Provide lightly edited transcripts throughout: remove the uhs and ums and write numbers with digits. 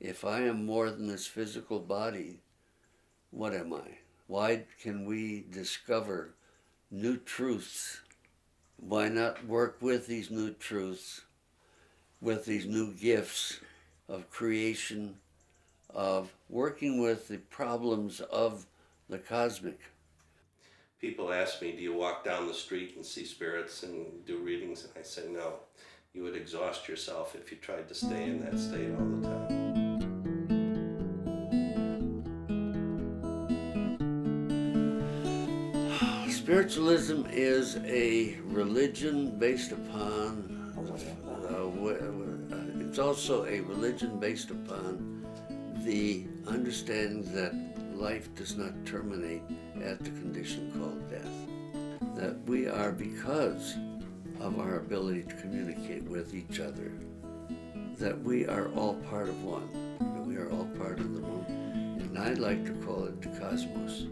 If I am more than this physical body, what am I? Why can we discover new truths? Why not work with these new truths, with these new gifts of creation, of working with the problems of the cosmic? People ask me, do you walk down the street and see spirits and do readings? And I say, no. You would exhaust yourself if you tried to stay in that state all the time. Spiritualism is a religion based upon, it's also a religion based upon the understanding that life does not terminate at the condition called death. That we are, because of our ability to communicate with each other, that we are all part of one, that we are all part of the moon. And I like to call it the cosmos.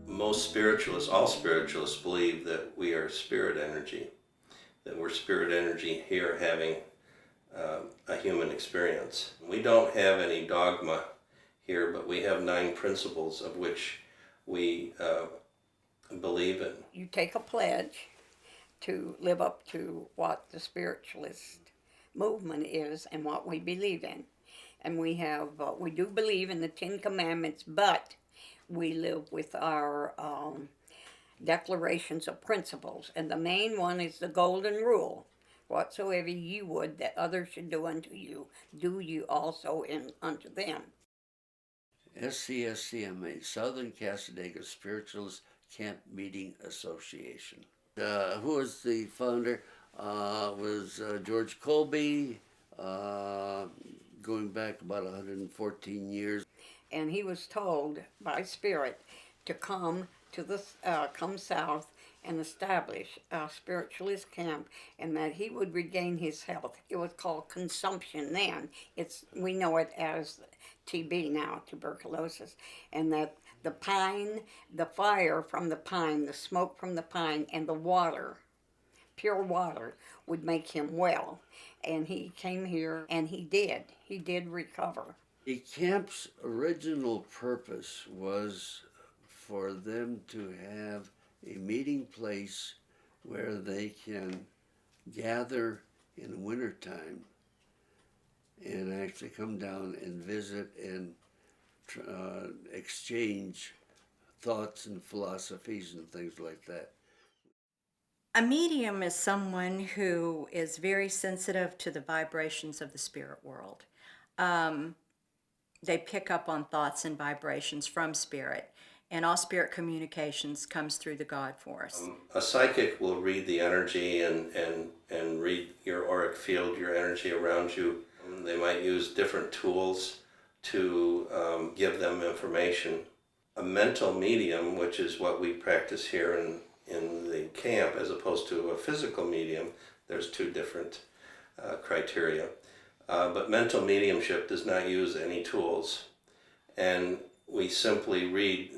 Most spiritualists, all spiritualists, believe that we are spirit energy, that we're spirit energy here having a human experience. We don't have any dogma here, but we have 9 principles of which we believe in. You take a pledge to live up to what the spiritualist movement is and what we believe in. And we do believe in the 10 Commandments, but we live with our declarations of principles. And the main one is the golden rule. Whatsoever you would that others should do unto you, do you also unto them. SCSCMA, Southern Cassadaga Spiritualist Camp Meeting Association. Who was the founder? Was George Colby, going back about 114 years. And he was told by Spirit to come to come south and establish a spiritualist camp, and that he would regain his health. It was called consumption then. We know it as TB now, tuberculosis, and that the pine, the fire from the pine, the smoke from the pine, and the water, pure water, would make him well. And he came here, and he did recover. The camp's original purpose was for them to have a meeting place where they can gather in the wintertime and actually come down and visit and exchange thoughts and philosophies and things like that. A medium is someone who is very sensitive to the vibrations of the spirit world. They pick up on thoughts and vibrations from spirit, and all spirit communications comes through the God force. A psychic will read the energy and read your auric field, your energy around you. They might use different tools to give them information. A mental medium, which is what we practice here in the camp, as opposed to a physical medium, there's 2 different criteria. But mental mediumship does not use any tools, and we simply read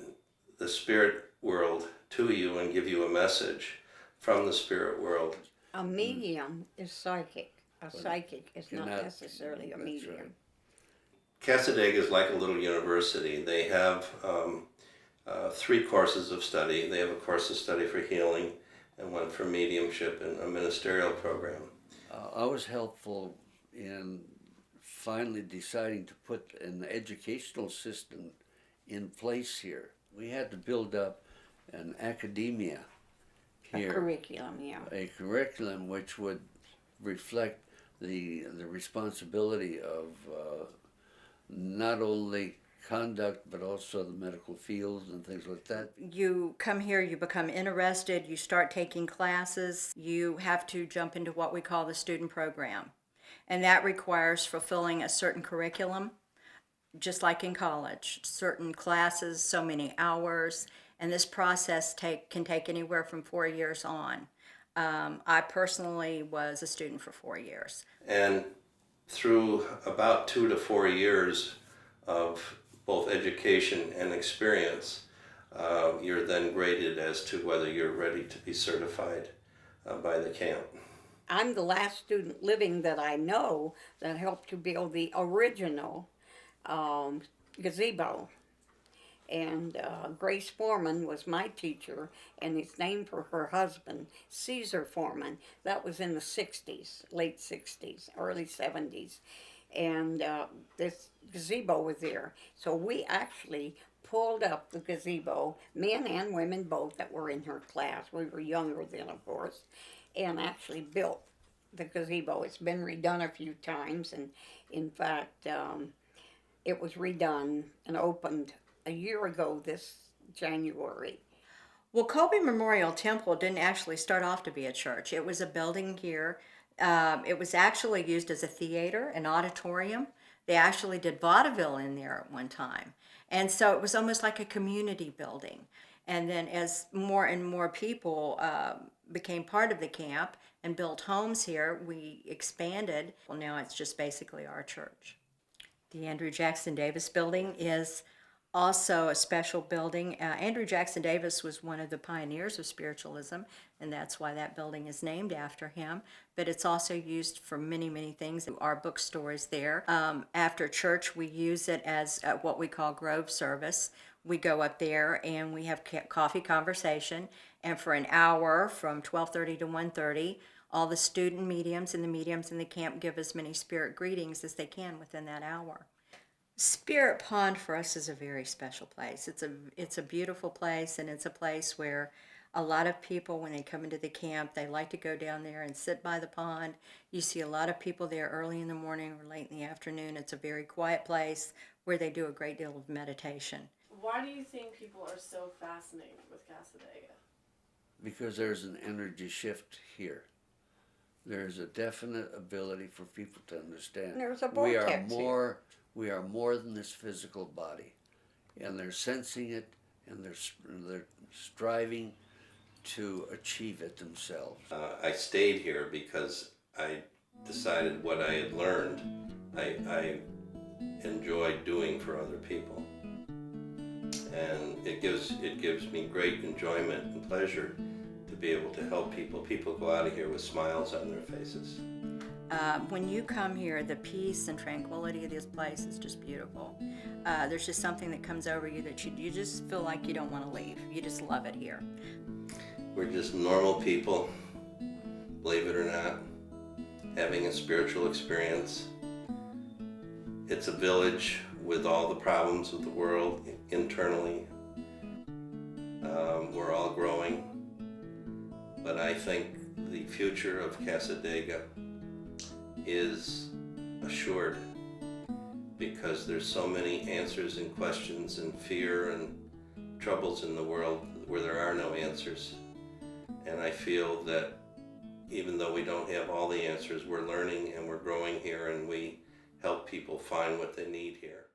the spirit world to you and give you a message from the spirit world. A medium is psychic. A psychic is not necessarily a medium. Right. Cassadaga is like a little university. They have 3 courses of study. They have a course of study for healing and one for mediumship and a ministerial program. I was helpful in finally deciding to put an educational system in place here. We had to build up an academia here. A curriculum, yeah. A curriculum which would reflect the responsibility of not only conduct but also the medical fields and things like that. You come here, you become interested, you start taking classes, you have to jump into what we call the student program. And that requires fulfilling a certain curriculum, just like in college, certain classes, so many hours, and this process can take anywhere from 4 years on. I personally was a student for 4 years. And through about 2 to 4 years of both education and experience, you're then graded as to whether you're ready to be certified by the camp. I'm the last student living that I know that helped to build the original gazebo. And Grace Foreman was my teacher, and it's named for her husband, Caesar Foreman. That was in the 60s, late 60s, early 70s. And this gazebo was there. So we actually pulled up the gazebo, men and women both that were in her class. We were younger then, of course, and actually built the gazebo. It's been redone a few times, and in fact, it was redone and opened a year ago this January. Well, Kobe Memorial Temple didn't actually start off to be a church. It was a building here. It was actually used as a theater, an auditorium. They actually did vaudeville in there at one time. And so it was almost like a community building. And then as more and more people became part of the camp and built homes here, we expanded. Well, now it's just basically our church. The Andrew Jackson Davis building is also a special building. Andrew Jackson Davis was one of the pioneers of spiritualism, and that's why that building is named after him. But it's also used for many, many things. Our bookstore is there. After church, we use it as what we call Grove service. We go up there and we have coffee conversation, and for an hour from 12:30 to 1:30, all the student mediums and the mediums in the camp give as many spirit greetings as they can within that hour. Spirit Pond for us is a very special place. It's a beautiful place, and it's a place where a lot of people, when they come into the camp, they like to go down there and sit by the pond. You see a lot of people there early in the morning or late in the afternoon. It's a very quiet place where they do a great deal of meditation. Why do you think people are so fascinated with Cassadaga? Because there's an energy shift here. There's a definite ability for people to understand. There's a we are vortex here. we are more than this physical body, and they're sensing it, and they're striving to achieve it themselves. I stayed here because I decided what I had learned I enjoyed doing for other people, and it gives me great enjoyment and pleasure to be able to help people. People go out of here with smiles on their faces. When you come here, the peace and tranquility of this place is just beautiful. There's just something that comes over you that you just feel like you don't want to leave. You just love it here. We're just normal people, believe it or not, having a spiritual experience. It's a village with all the problems of the world internally. We're all growing, but I think the future of Cassadaga is assured because there's so many answers and questions and fear and troubles in the world where there are no answers. And I feel that even though we don't have all the answers, we're learning and we're growing here, and we help people find what they need here.